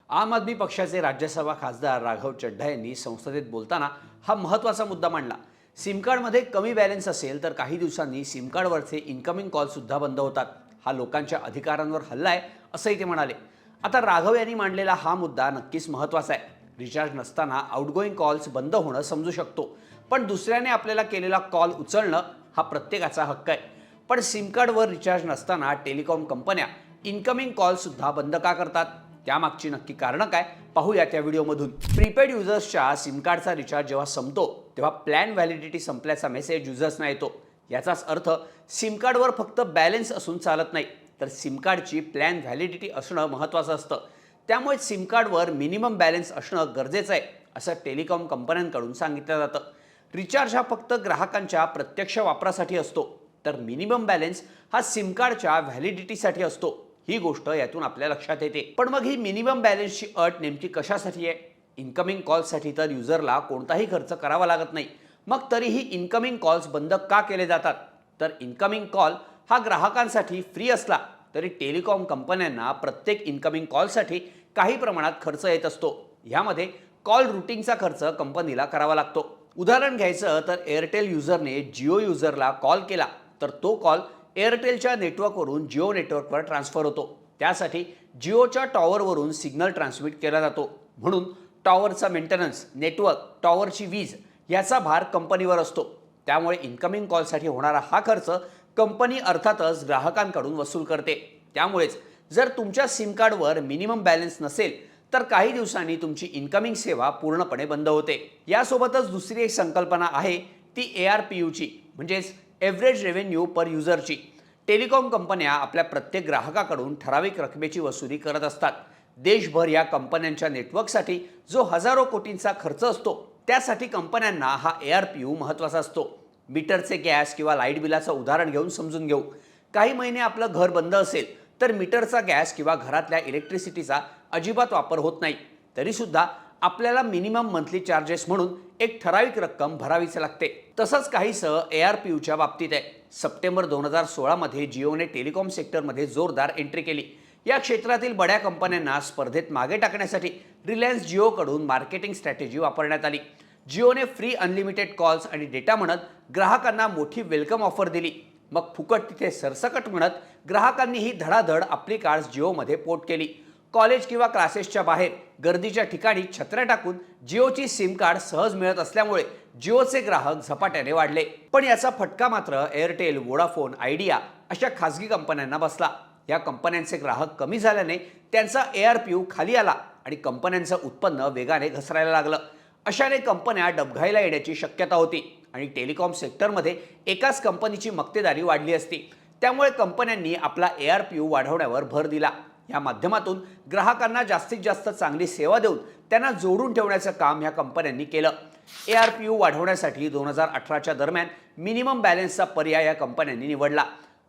आम आदमी पक्षाचे राज्यसभा खासदार राघव चड्ढा यांनी संसदेत बोलताना हा महत्त्वाचा मुद्दा मांडला। सिम कार्डमध्ये कमी बॅलन्स असेल तर काही दिवसांनी सिम कार्डवरचे इनकमिंग कॉल सुद्धा बंद होतात। हा लोकांच्या अधिकारांवर हल्ला आहे असंही ते म्हणाले। आता राघव यांनी मांडलेला हा मुद्दा नक्कीच महत्त्वाचा आहे। रिचार्ज नसताना आउटगोईंग कॉल्स बंद होणं समजू शकतो, पण दुसऱ्याने आपल्याला केलेला कॉल उचलणं हा प्रत्येकाचा हक्क आहे। पण सिम कार्डवर रिचार्ज नसताना टेलिकॉम कंपन्या इनकमिंग कॉल सुद्धा बंद का करतात? त्यामागची नक्की कारणं काय पाहूया त्या व्हिडिओमधून। प्रीपेड युजर्सच्या सिम कार्डचा रिचार्ज जेव्हा संपतो तेव्हा प्लॅन व्हॅलिडिटी संपल्याचा मेसेज युजर्सना येतो। याचाच अर्थ सिम कार्डवर फक्त बॅलन्स असून चालत नाही, तर सिम कार्डची प्लॅन व्हॅलिडिटी असणं महत्त्वाचं असतं। त्यामुळे सिम कार्डवर मिनिमम बॅलन्स असणं गरजेचं आहे असं टेलिकॉम कंपन्यांकडून सांगितलं जातं। रिचार्ज हा फक्त ग्राहकांच्या प्रत्यक्ष वापरासाठी असतो, तर मिनिमम बॅलन्स हा सिम कार्डच्या व्हॅलिडिटीसाठी असतो। ही गोष्ट यातून आपल्या लक्षात येते। पण मग ही मिनिमम बॅलन्सची अट नेमकी कशासाठी आहे? इनकमिंग कॉल्ससाठी तर युजरला कोणताही खर्च करावा लागत नाही, मग तरीही इनकमिंग कॉल्स बंद का केले जातात? तर इनकमिंग कॉल हा ग्राहकांसाठी फ्री असला तरी टेलिकॉम कंपन्यांना प्रत्येक इनकमिंग कॉलसाठी काही प्रमाणात खर्च येत असतो। यामध्ये कॉल रूटिंगचा खर्च कंपनीला करावा लागतो। उदाहरण घ्यायचं तर एअरटेल युजरने जिओ युजरला कॉल केला तर तो कॉल एअरटेलच्या नेटवर्कवरून जिओ नेटवर्कवर ट्रान्सफर होतो। त्यासाठी जिओच्या टॉवरवरून सिग्नल ट्रान्समिट केला जातो, म्हणून टॉवरचा मेंटेनन्स, नेटवर्क, टॉवरची वीज याचा भार कंपनीवर असतो। त्यामुळे इनकमिंग कॉलसाठी होणारा हा खर्च कंपनी अर्थातच ग्राहकांकडून वसूल करते। त्यामुळेच जर तुमच्या सिम कार्डवर मिनिमम बॅलन्स नसेल तर काही दिवसांनी तुमची इनकमिंग सेवा पूर्णपणे बंद होते। यासोबतच दुसरी एक संकल्पना आहे ती ARPUची, म्हणजेच एव्हरेज रेव्हेन्यू पर युजरची। टेलिकॉम कंपन्या आपल्या प्रत्येक ग्राहकाकडून ठराविक रकमेची वसुली करत असतात। देशभर या कंपन्यांच्या नेटवर्कसाठी जो हजारो कोटींचा खर्च असतो, त्यासाठी कंपन्यांना हा ARPU महत्त्वाचा असतो। मीटरचे गॅस किंवा लाईट बिलाचं उदाहरण घेऊन समजून घेऊ। काही महिने आपलं घर बंद असेल तर मीटरचा गॅस किंवा घरातल्या इलेक्ट्रिसिटीचा अजिबात वापर होत नाही, तरीसुद्धा आपल्याला मिनिमम मंथली चार्जेस म्हणून एक ठराविक रक्कम भरावीच लागते। तसंच काहीसं ARPUच्या बाबतीत आहे। सप्टेंबर 2016 मध्ये जिओने टेलिकॉम सेक्टरमध्ये जोरदार एंट्री केली। या क्षेत्रातील बड्या कंपन्यांना स्पर्धेत मागे टाकण्यासाठी रिलायन्स जिओकडून मार्केटिंग स्ट्रॅटेजी वापरण्यात आली। जिओने फ्री अनलिमिटेड कॉल्स आणि डेटा म्हणत ग्राहकांना मोठी वेलकम ऑफर दिली। मग फुकट तिथे सरसकट म्हणत ग्राहकांनीही धडाधड आपली कार्ड्स जिओमध्ये पोर्ट केली। कॉलेज किंवा क्लासेसच्या बाहेर गर्दीच्या ठिकाणी छत्र्या टाकून जिओची सिम कार्ड सहज मिळत असल्यामुळे जिओचे ग्राहक झपाट्याने वाढले। पण याचा फटका मात्र एअरटेल, वोडाफोन, आयडिया अशा खासगी कंपन्यांना बसला। या कंपन्यांचे ग्राहक कमी झाल्याने त्यांचा ARPU खाली आला आणि कंपन्यांचं उत्पन्न वेगाने घसरायला लागलं। अशाने कंपन्या डबघाईला येण्याची शक्यता होती आणि टेलिकॉम सेक्टरमध्ये एकाच कंपनीची मक्तेदारी वाढली असती। त्यामुळे कंपन्यांनी आपला ARPU वाढवण्यावर भर दिला। या माध्यमातून ग्राहकांना जास्तीत जास्त चांगली सेवा देऊन त्यांना जोडून ठेवण्याचं काम या कंपन्यांनी केलं। ARPU वाढवण्यासाठी 2018च्या दरम्यान मिनिमम बॅलन्सचा पर्याय या कंपन्यांनी निवडला।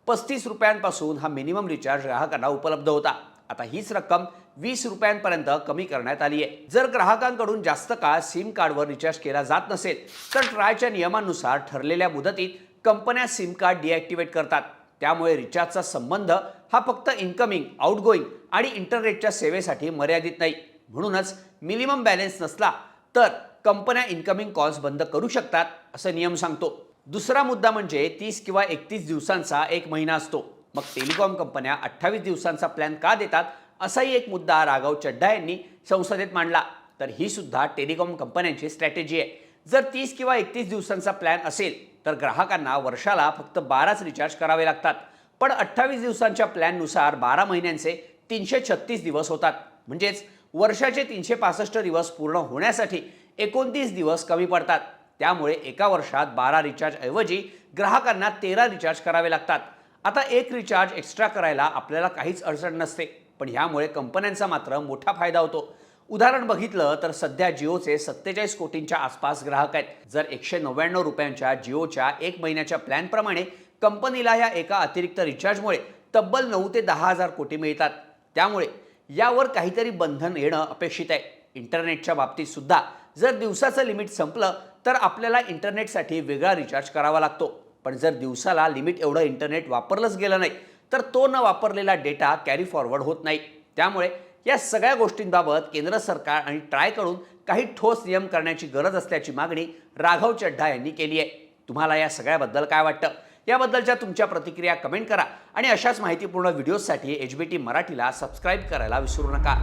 35 रुपयांपासून हा मिनिमम रिचार्ज ग्राहकांना उपलब्ध होता। आता हीच रक्कम 20 रुपयांपर्यंत कमी करण्यात आली आहे। जर ग्राहकांकडून जास्त काळ सिम कार्डवर रिचार्ज केला जात नसेल तर ट्रायच्या नियमानुसार ठरलेल्या मुदतीत कंपन्या सिम कार्ड डिॲक्टिवेट करतात। त्यामुळे रिचार्जचा संबंध हा फक्त इनकमिंग, आउटगोईंग आणि इंटरनेटच्या सेवेसाठी मर्यादित नाही। म्हणूनच मिनिमम बॅलन्स नसला तर कंपन्या इनकमिंग कॉल्स बंद करू शकतात असं नियम सांगतो। दुसरा मुद्दा म्हणजे 30 किंवा 31 दिवसांचा एक महिना असतो। मग टेलिकॉम कंपन्या 28 दिवसांचा प्लॅन का देतात असाही एक मुद्दा राघव चड्ढा यांनी संसदेत मांडला। तर ही सुद्धा टेलिकॉम कंपन्यांची स्ट्रॅटेजी आहे। जर 30 किंवा 31 दिवसांचा प्लॅन असेल तर ग्राहकांना वर्षाला फक्त 12च रिचार्ज करावे लागतात, पण 28 दिवसांच्या प्लॅननुसार 12 महिन्यांचे 336 दिवस होतात। म्हणजेच वर्षाचे 365 दिवस पूर्ण होण्यासाठी 29 दिवस कमी पडतात। त्यामुळे एका वर्षात 12 रिचार्ज ऐवजी ग्राहकांना 13 रिचार्ज करावे लागतात। आता एक रिचार्ज एक्स्ट्रा करायला आपल्याला काहीच अडचण नसते, पण ह्यामुळे कंपन्यांचा मात्र मोठा फायदा होतो। उदाहरण बघितलं तर सध्या जिओचे 47 कोटींच्या आसपास ग्राहक आहेत। जर 199 रुपयांच्या जिओच्या एक महिन्याच्या प्लॅनप्रमाणे कंपनीला या एका अतिरिक्त रिचार्जमुळे तब्बल 9 ते 10 हजार कोटी मिळतात। त्यामुळे यावर काहीतरी बंधन येणं अपेक्षित आहे। इंटरनेटच्या बाबतीत सुद्धा जर दिवसाचं लिमिट संपलं तर आपल्याला इंटरनेटसाठी वेगळा रिचार्ज करावा लागतो, पण जर दिवसाला लिमिट एवढं इंटरनेट वापरलंच गेलं नाही तर तो न वापरलेला डेटा कॅरी फॉरवर्ड होत नाही। त्यामुळे या सगळ्या गोष्टींबाबत केंद्र सरकार आणि ट्रायकडून काही ठोस नियम करण्याची गरज असल्याची मागणी राघव चड्ढा यांनी केली आहे. तुम्हाला या सगळ्याबद्दल काय वाटतं? याबद्दलच्या तुमच्या प्रतिक्रिया कमेंट करा आणि अशाच माहितीपूर्ण व्हिडिओसाठी HBT मराठीला सबस्क्राईब करायला विसरू नका.